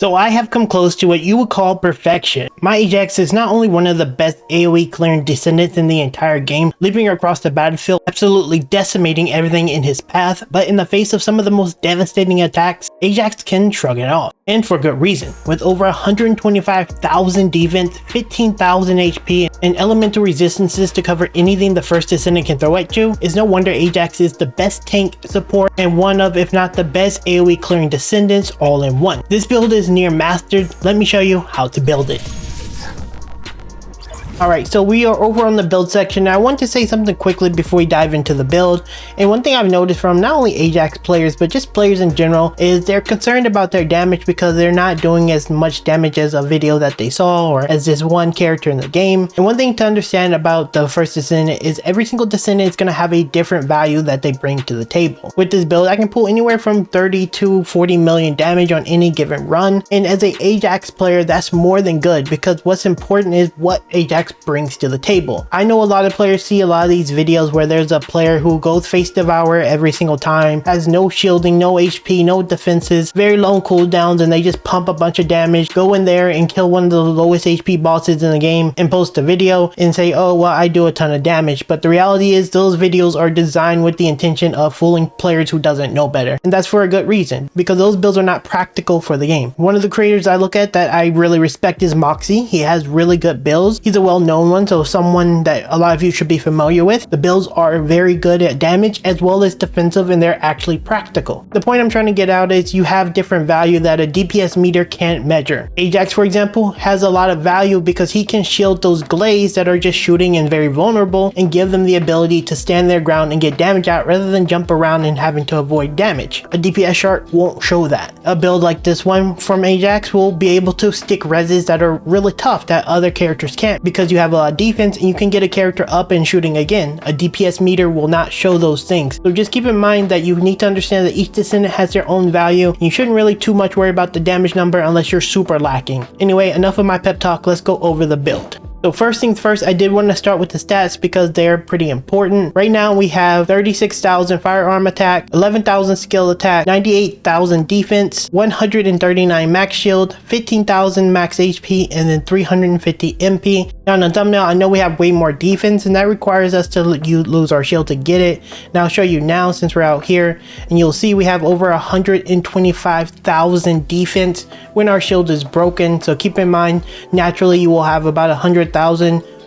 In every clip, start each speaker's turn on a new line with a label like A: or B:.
A: So I have come close to what you would call perfection. My AJX is not only one of the best AoE clearing descendants in the entire game, leaping across the battlefield, absolutely decimating everything in his path, but in the face of some of the most devastating attacks, AJX can shrug it off. And for good reason. With over 125,000 defense, 15,000 HP, and elemental resistances to cover anything the first descendant can throw at you, it's no wonder AJX is the best tank support and one of, if not the best AoE clearing descendants all in one. This build is near mastered. Let me show you how to build it. Alright, so we are over on the build section. Now I want to say something quickly before we dive into the build. And one thing I've noticed from not only Ajax players, but just players in general, is they're concerned about their damage because they're not doing as much damage as a video that they saw or as this one character in the game. And one thing to understand about the first descendant is every single descendant is going to have a different value that they bring to the table. With this build, I can pull anywhere from 30 to 40 million damage on any given run. And as an Ajax player, that's more than good because what's important is what Ajax brings to the table. I know a lot of players see a lot of these videos where there's a player who goes face devour every single time, has no shielding, no HP, no defenses, very low cooldowns, and they just pump a bunch of damage, go in there and kill one of the lowest HP bosses in the game and post a video and say, oh well, I do a ton of damage. But the reality is those videos are designed with the intention of fooling players who doesn't know better, and that's for a good reason, because those builds are not practical for the game. One of the creators I look at that I really respect is Moxie. He has really good builds. He's a well-known one, so someone that a lot of you should be familiar with. The builds are very good at damage as well as defensive, and they're actually practical. The point I'm trying to get out is you have different value that a DPS meter can't measure. Ajax, for example, has a lot of value because he can shield those glaives that are just shooting and very vulnerable and give them the ability to stand their ground and get damage out rather than jump around and having to avoid damage. A DPS chart won't show that. A build like this one from Ajax will be able to stick reses that are really tough that other characters can't, because you have a lot of defense and you can get a character up and shooting again. A DPS meter will not show those things. So just keep in mind that you need to understand that each descendant has their own value. You shouldn't really too much worry about the damage number unless you're super lacking. Anyway, enough of my pep talk, let's go over the build. So first things first, I did want to start with the stats because they're pretty important. Right now we have 36,000 firearm attack, 11,000 skill attack, 98,000 defense, 139 max shield, 15,000 max HP, and then 350 MP. Now in the thumbnail, I know we have way more defense, and that requires us to lose our shield to get it. Now I'll show you now since we're out here, and you'll see we have over 125,000 defense when our shield is broken. So keep in mind, naturally you will have about 100,000,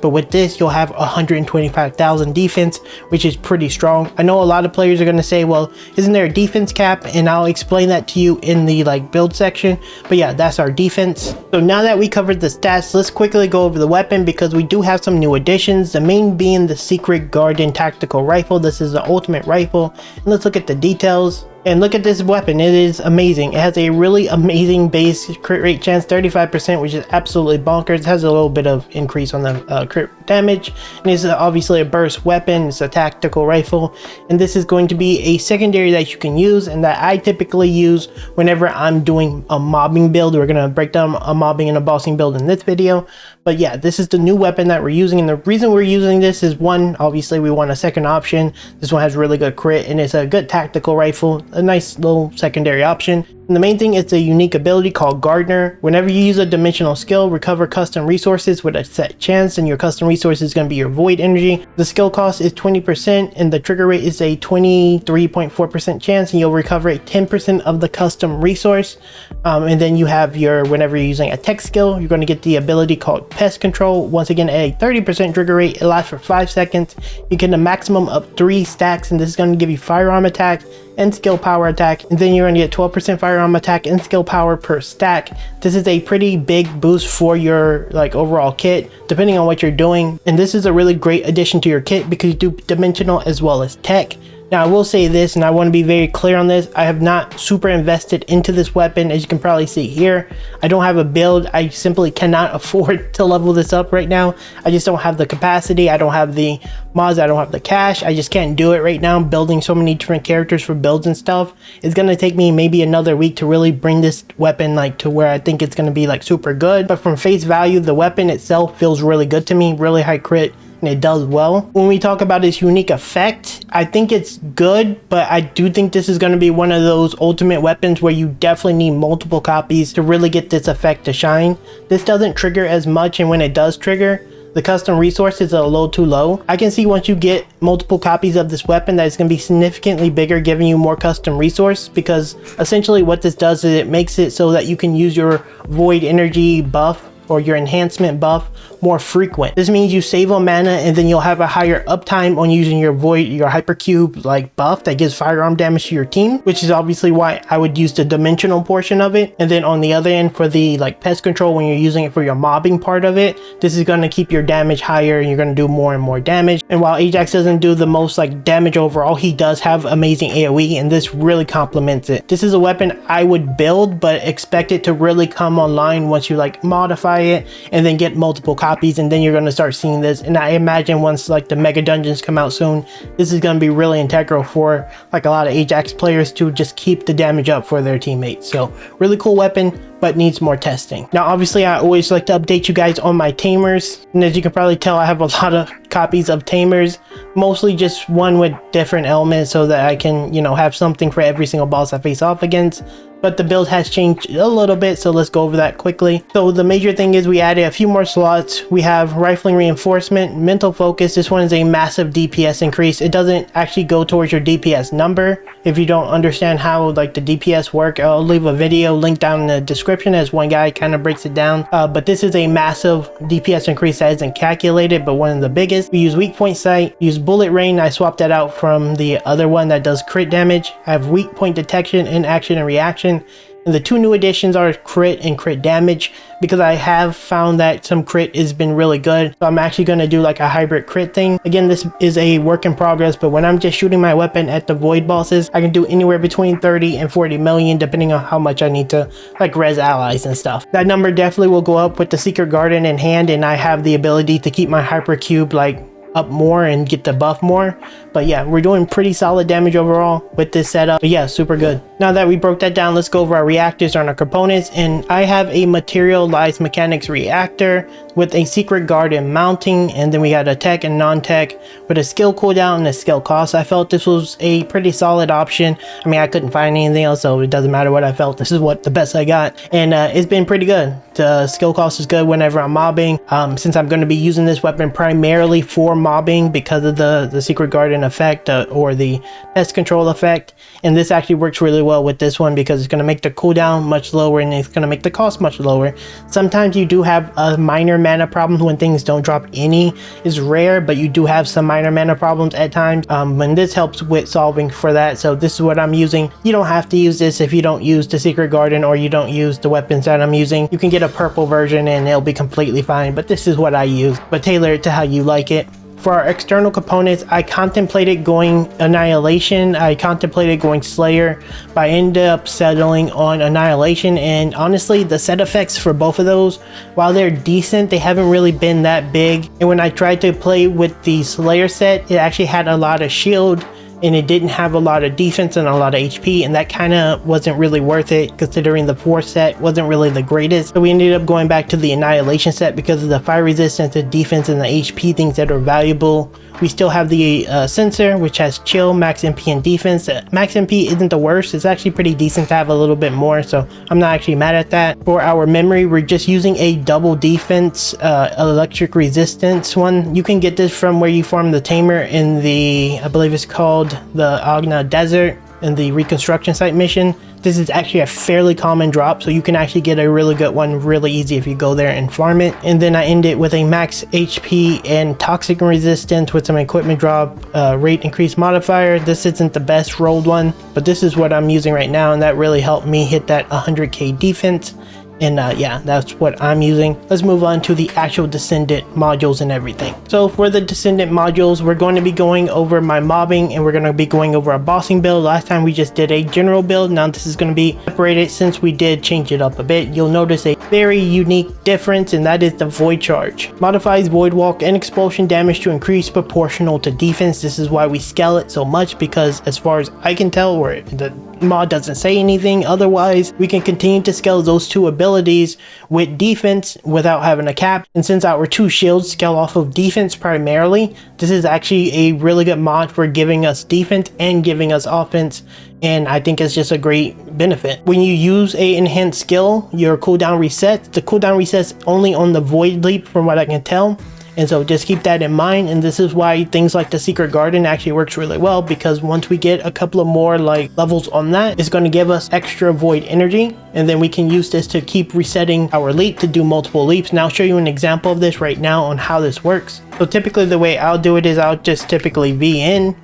A: but with this you'll have 125,000 defense, which is pretty strong. I know a lot of players are going to say, well, isn't there a defense cap? And I'll explain that to you in the build section, but yeah, that's our defense. So now that we covered the stats, let's quickly go over the weapon because we do have some new additions, the main being the Secret Garden tactical rifle. This is the ultimate rifle, and let's look at the details. And look at this weapon, it is amazing. It has a really amazing base crit rate chance, 35%, which is absolutely bonkers. It has a little bit of increase on the crit damage, and it's obviously a burst weapon. It's a tactical rifle, and this is going to be a secondary that you can use and that I typically use whenever I'm doing a mobbing build. We're going to break down a mobbing and a bossing build in this video, but yeah, this is the new weapon that we're using, and the reason we're using this is, one, obviously we want a second option. This one has really good crit and it's a good tactical rifle, a nice little secondary option. And the main thing is a unique ability called Gardener. Whenever you use a dimensional skill, recover custom resources with a set chance, and your custom resource is going to be your void energy. The skill cost is 20% and the trigger rate is a 23.4% chance, and you'll recover 10% of the custom resource. And then you have your, whenever you're using a tech skill, you're going to get the ability called Pest Control. Once again, at a 30% trigger rate, it lasts for 5 seconds. You get a maximum of 3 stacks, and this is going to give you firearm attack and skill power attack, and then you're going to get 12% firearm attack and skill power per stack. This is a pretty big boost for your overall kit depending on what you're doing, and this is a really great addition to your kit because you do dimensional as well as tech. Now I will say this, and I want to be very clear on this, I have not super invested into this weapon. As you can probably see here, I don't have a build. I simply cannot afford to level this up right now. I just don't have the capacity, I don't have the mods, I don't have the cash. I just can't do it right now. Building so many different characters for builds and stuff, it's going to take me maybe another week to really bring this weapon to where I think it's going to be super good. But from face value, the weapon itself feels really good to me, really high crit, and it does well. When we talk about its unique effect, I think it's good, but I do think this is going to be one of those ultimate weapons where you definitely need multiple copies to really get this effect to shine. This doesn't trigger as much, and when it does trigger, the custom resources are a little too low. I can see once you get multiple copies of this weapon that it's going to be significantly bigger, giving you more custom resource, because essentially what this does is it makes it so that you can use your void energy buff or your enhancement buff more frequent. This means you save on mana, and then you'll have a higher uptime on using your void, your hypercube like buff that gives firearm damage to your team, which is obviously why I would use the dimensional portion of it. And then on the other end, for the like pest control, when you're using it for your mobbing part of it, this is going to keep your damage higher and you're going to do more and more damage. And while Ajax doesn't do the most like damage overall, he does have amazing AoE, and this really complements it. This is a weapon I would build, but expect it to really come online once you like modify it and then get multiple copies, and then you're going to start seeing this. And I imagine once like the mega dungeons come out soon, this is going to be really integral for like a lot of Ajax players to just keep the damage up for their teammates. So really cool weapon, but needs more testing. Now obviously I always like to update you guys on my tamers, and as you can probably tell, I have a lot of copies of tamers, mostly just one with different elements so that I can, you know, have something for every single boss I face off against. But the build has changed a little bit, so let's go over that quickly. So the major thing is we added a few more slots. We have rifling reinforcement, mental focus. This one is a massive DPS increase. It doesn't actually go towards your DPS number. If you don't understand how like the DPS work, I'll leave a video link down in the description as one guy kind of breaks it down. But this is a massive DPS increase that isn't calculated, but one of the biggest. We use weak point sight, use bullet rain. I swapped that out from the other one that does crit damage. I have weak point detection, inaction, and reaction. And the two new additions are crit and crit damage, because I have found that some crit has been really good. So I'm actually going to do like a hybrid crit thing. Again, this is a work in progress, but when I'm just shooting my weapon at the void bosses, I can do anywhere between 30 and 40 million depending on how much I need to like res allies and stuff. That number definitely will go up with the secret garden in hand, and I have the ability to keep my hypercube like up more and get the buff more. But yeah, we're doing pretty solid damage overall with this setup. But yeah, super good. Now that we broke that down, let's go over our reactors on our components. And I have a materialized mechanics reactor with a secret garden mounting, and then we got a tech and non-tech with a skill cooldown and a skill cost. I felt this was a pretty solid option. I mean, I couldn't find anything else, so it doesn't matter what I felt. This is what the best I got, and it's been pretty good. The skill cost is good whenever I'm mobbing. Since I'm going to be using this weapon primarily for mobbing because of the secret garden effect or the pest control effect, and this actually works really well with this one because it's going to make the cooldown much lower and it's going to make the cost much lower. Sometimes you do have a minor mana problems when things don't drop any. Is rare, but you do have some minor mana problems at times, and this helps with solving for that. So this is what I'm using. You don't have to use this if you don't use the secret garden or you don't use the weapons that I'm using. You can get a purple version and it'll be completely fine, but this is what I use, but tailor it to how you like it. For our external components, I contemplated going Annihilation, I contemplated going Slayer, but I ended up settling on Annihilation. And honestly, the set effects for both of those, while they're decent, they haven't really been that big. And when I tried to play with the Slayer set, it actually had a lot of shield and it didn't have a lot of defense and a lot of HP, and that kind of wasn't really worth it considering the 4 set wasn't really the greatest. So we ended up going back to the Annihilation set because of the fire resistance, the defense, and the HP things that are valuable. We still have the sensor, which has chill, max MP, and defense. Max MP isn't the worst. It's actually pretty decent to have a little bit more, so I'm not actually mad at that. For our memory, we're just using a double defense electric resistance one. You can get this from where you farm the Tamer in the, I believe it's called the Agna Desert in the reconstruction site mission. This is actually a fairly common drop, so you can actually get a really good one really easy if you go there and farm it. And then I end it with a max HP and toxic resistance with some equipment drop, rate increase modifier. This isn't the best rolled one, but this is what I'm using right now, and that really helped me hit that 100k defense. And yeah, that's what I'm using. Let's move on to the actual Descendant modules and everything. So for the Descendant modules, we're going to be going over my mobbing and we're going to be going over a bossing build. Last time we just did a general build. Now this is going to be separated since we did change it up a bit. You'll notice a very unique difference, and that is the Void Charge. Modifies Void Walk and Expulsion damage to increase proportional to defense. This is why we scale it so much, because as far as I can tell, or the mod doesn't say anything otherwise, we can continue to scale those two abilities with defense without having a cap. And since our two shields scale off of defense primarily, this is actually a really good mod for giving us defense and giving us offense, and I think it's just a great benefit. When you use a enhanced skill, your cooldown resets. The cooldown resets only on the void leap from what I can tell, and so just keep that in mind. And this is why things like the secret garden actually works really well, because once we get a couple of more like levels on that, it's going to give us extra void energy, and then we can use this to keep resetting our leap to do multiple leaps. And I'll show you an example of this right now on how this works. So typically the way I'll do it is I'll just typically V in,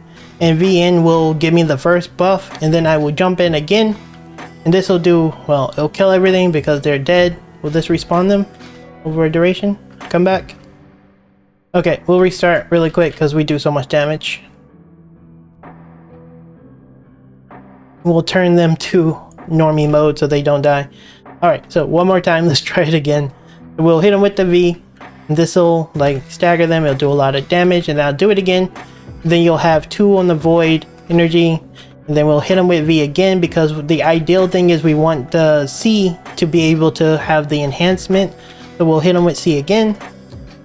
A: and V in will give me the first buff, and then I will jump in again, and this will do, well, it'll kill everything because they're dead. Will this respawn them over a duration? Come back. Okay, we'll restart really quick because we do so much damage. We'll turn them to normie mode so they don't die. Alright, so one more time, let's try it again. We'll hit them with the V, and this will like stagger them, it'll do a lot of damage, and I'll do it again. Then you'll have 2 on the void energy, and then we'll hit them with V again, because the ideal thing is we want the C to be able to have the enhancement. So we'll hit them with C again,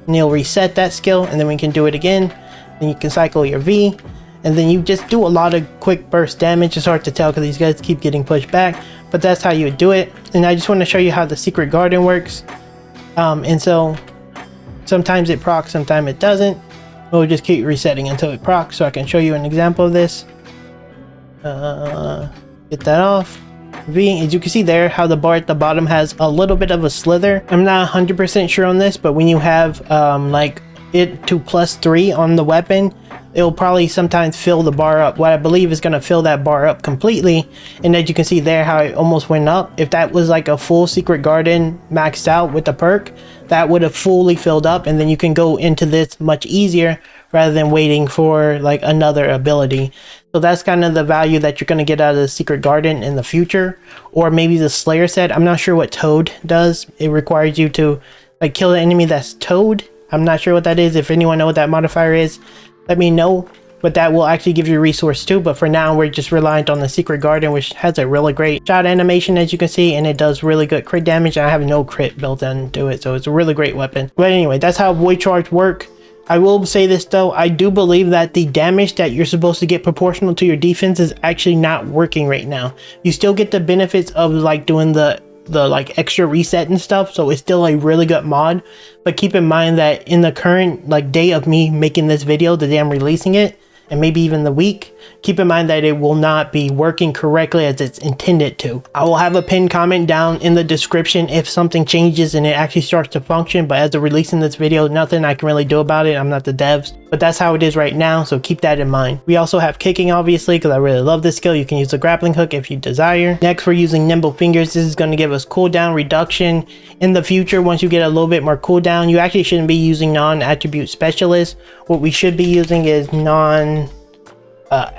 A: and you'll reset that skill, and then we can do it again. Then you can cycle your V, and then you just do a lot of quick burst damage. It's hard to tell because these guys keep getting pushed back, but that's how you would do it. And I just want to show you how the secret garden works. And so sometimes it procs, sometimes it doesn't. We'll just keep resetting until it procs, so I can show you an example of this. Get that off. V, as you can see there, how the bar at the bottom has a little bit of a slither. I'm not 100% sure on this, but when you have like it to +3 on the weapon, it'll probably sometimes fill the bar up. What I believe is going to fill that bar up completely. And as you can see there, how it almost went up. If that was like a full secret garden maxed out with the perk, that would have fully filled up, and then you can go into this much easier rather than waiting for like another ability. So that's kind of the value that you're going to get out of the secret garden in the future. Or maybe the Slayer set. I'm not sure what Toad does. It requires you to like kill the enemy that's Toad. I'm not sure what that is. If anyone know what that modifier is, let me know. But that will actually give you resource too. But for now, we're just reliant on the secret garden, which has a really great shot animation, as you can see, and it does really good crit damage. I have no crit built into it, so it's a really great weapon. But anyway, that's how void charge work. I will say this though, I do believe that the damage that you're supposed to get proportional to your defense is actually not working right now. You still get the benefits of like doing the like extra reset and stuff, so it's still a really good mod. But keep in mind that in the current like day of me making this video, the day I'm releasing it, and maybe even the week, keep in mind that it will not be working correctly as it's intended to. I will have a pinned comment down in the description if something changes and it actually starts to function, but as of releasing this video, nothing I can really do about it. I'm not the devs, but that's how it is right now, so keep that in mind. We also have kicking, obviously, because I really love this skill. You can use the grappling hook if you desire. Next, we're using nimble fingers. This is going to give us cooldown reduction. In the future, once you get a little bit more cooldown, you actually shouldn't be using non-attribute specialist. What we should be using is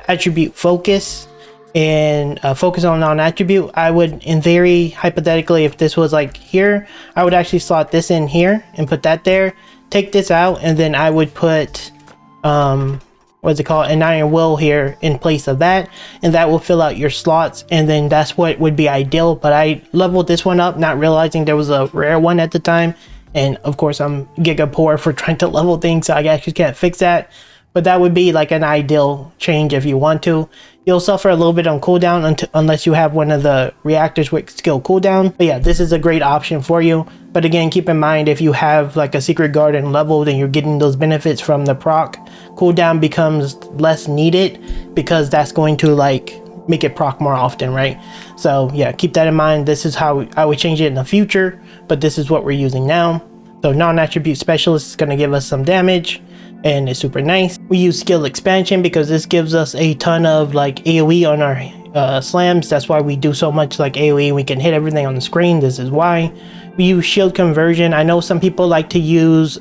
A: attribute focus, and focus on non-attribute. I would, in theory, hypothetically, if this was like here, I would actually slot this in here and put that there, take this out, and then I would put what's it called, an iron will here in place of that, and that will fill out your slots, and then that's what would be ideal. But I leveled this one up not realizing there was a rare one at the time, and of course I'm giga poor for trying to level things, so I actually can't fix that. But that would be like an ideal change if you want to. You'll suffer a little bit on cooldown unless you have one of the reactors with skill cooldown. But yeah, this is a great option for you. But again, keep in mind, if you have like a secret garden level, then you're getting those benefits from the proc. Cooldown becomes less needed because that's going to like make it proc more often, right? So yeah, keep that in mind. This is how I would change it in the future, but this is what we're using now. So non-attribute specialist is going to give us some damage, and it's super nice. We use skill expansion because this gives us a ton of like AoE on our slams. That's why we do so much like AoE. We can hit everything on the screen. This is why. We use shield conversion. I know some people like to use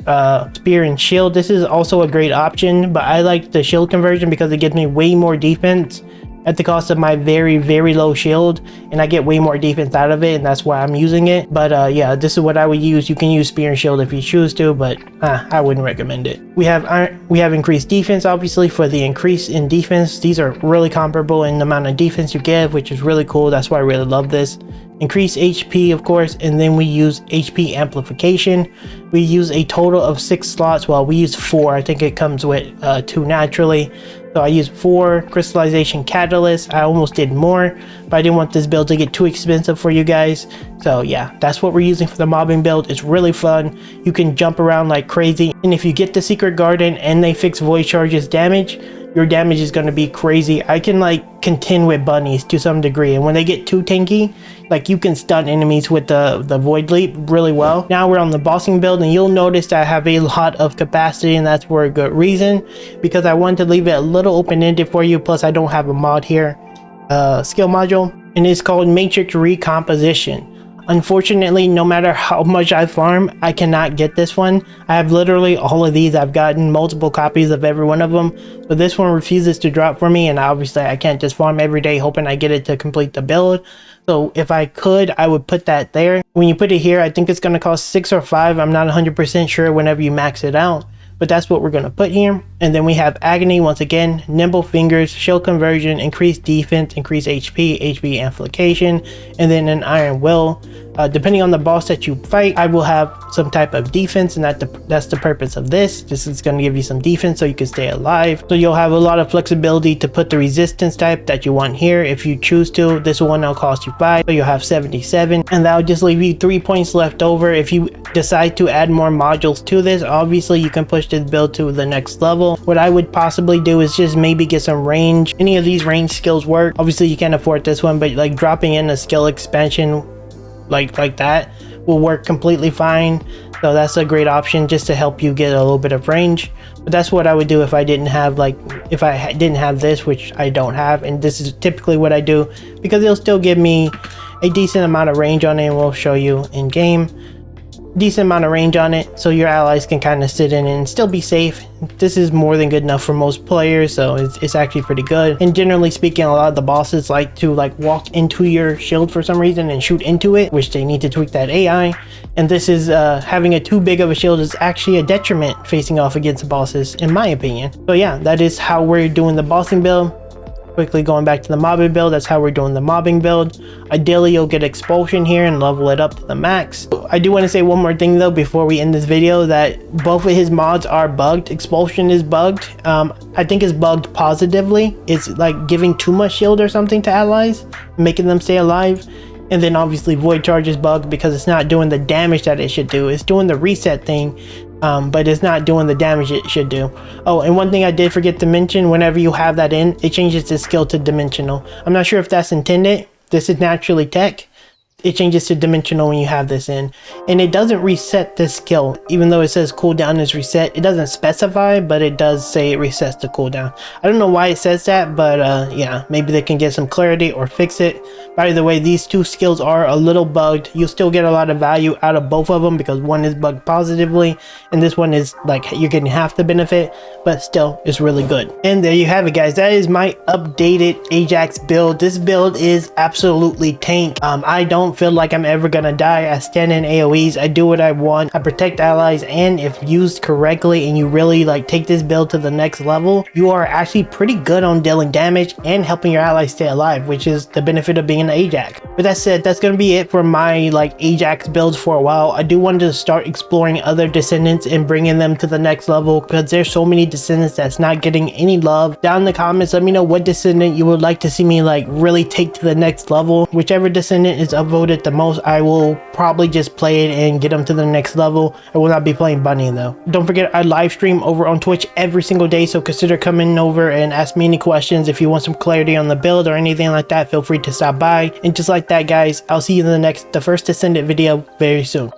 A: spear and shield. This is also a great option, but I like the shield conversion because it gives me way more defense at the cost of my very low shield, and I get way more defense out of it, and that's why I'm using it. But yeah, this is what I would use. You can use spear and shield if you choose to, but I wouldn't recommend it. We have increased defense, obviously, for the increase in defense. These are really comparable in the amount of defense you get, which is really cool. That's why I really love this. Increase HP, of course, and then we use HP amplification. We use a total of 6 slots. Well, we use 4. I think it comes with 2 naturally. So I used 4 crystallization catalysts. I almost did more, but I didn't want this build to get too expensive for you guys. So yeah, that's what we're using for the mobbing build. It's really fun. You can jump around like crazy. And if you get the secret garden and they fix void charges damage, your damage is going to be crazy. I can like contend with bunnies to some degree, and when they get too tanky, like you can stun enemies with the void leap really well. Now we're on the bossing build, and you'll notice that I have a lot of capacity, and that's for a good reason, because I wanted to leave it a little open-ended for you. Plus I don't have a mod here, skill module, and it's called Matrix Recomposition. Unfortunately, no matter how much I farm, I cannot get this one. I have literally all of these. I've gotten multiple copies of every one of them, but this one refuses to drop for me, and obviously I can't just farm every day hoping I get it to complete the build. So if I could, I would put that there. When you put it here, I think it's going to cost 6 or 5. I'm not 100% sure whenever you max it out, but that's what we're going to put here. And then we have Agony once again, Nimble Fingers, Shield Conversion, Increased Defense, Increased HP Amplification, and then an Iron Will. Depending on the boss that you fight, I will have some type of defense, and that's the purpose of this. This is going to give you some defense so you can stay alive. So you'll have a lot of flexibility to put the resistance type that you want here if you choose to. This one will cost you 5, so you'll have 77, and that'll just leave you 3 points left over. If you decide to add more modules to this, obviously you can push this build to the next level. What I would possibly do is just maybe get some range. Any of these range skills work. Obviously you can't afford this one, but like dropping in a skill expansion like that will work completely fine. So that's a great option just to help you get a little bit of range. But that's what I would do if I didn't have didn't have this, which I don't have, and this is typically what I do because it'll still give me a decent amount of range on it, and we'll show you in game. Decent amount of range on it, so your allies can kind of sit in and still be safe. This is more than good enough for most players, so it's actually pretty good. And generally speaking, a lot of the bosses like to walk into your shield for some reason and shoot into it, which they need to tweak that AI. And this is having a too big of a shield is actually a detriment facing off against bosses, in my opinion. So yeah, that is how we're doing the bossing build. Quickly going back to the mobbing build, that's how we're doing the mobbing build. Ideally, you'll get expulsion here and level it up to the max. I do want to say one more thing though before we end this video, that both of his mods are bugged. Expulsion is bugged. I think it's bugged positively. It's like giving too much shield or something to allies, making them stay alive. And then obviously void charge is bugged because it's not doing the damage that it should do. It's doing the reset thing, but it's not doing the damage it should do. Oh, and one thing I did forget to mention, whenever you have that in, it changes the skill to dimensional. I'm not sure if that's intended. This is naturally tech. It changes to dimensional when you have this in, and it doesn't reset this skill. Even though it says cooldown is reset, it doesn't specify, but it does say it resets the cooldown. I don't know why it says that, but yeah, maybe they can get some clarity or fix it. By the way, these two skills are a little bugged. You'll still get a lot of value out of both of them because one is bugged positively and this one is like you're getting half the benefit, but still it's really good. And there you have it, guys. That is my updated Ajax build. This build is absolutely tank. I don't feel like I'm ever gonna die. I stand in AoEs, I do what I want, I protect allies, and if used correctly and you really take this build to the next level, you are actually pretty good on dealing damage and helping your allies stay alive, which is the benefit of being an Ajax. With that said, that's gonna be it for my Ajax builds for a while. I do want to start exploring other Descendants and bringing them to the next level because there's so many Descendants that's not getting any love. Down in the comments, let me know what Descendant you would like to see me really take to the next level. Whichever Descendant is upvoted the most, I will probably just play it and get them to the next level. I will not be playing Bunny though. Don't forget, I live stream over on Twitch every single day, so consider coming over and ask me any questions. If you want some clarity on the build or anything like that, feel free to stop by. And just like that, guys, I'll see you in the first Descendant video very soon.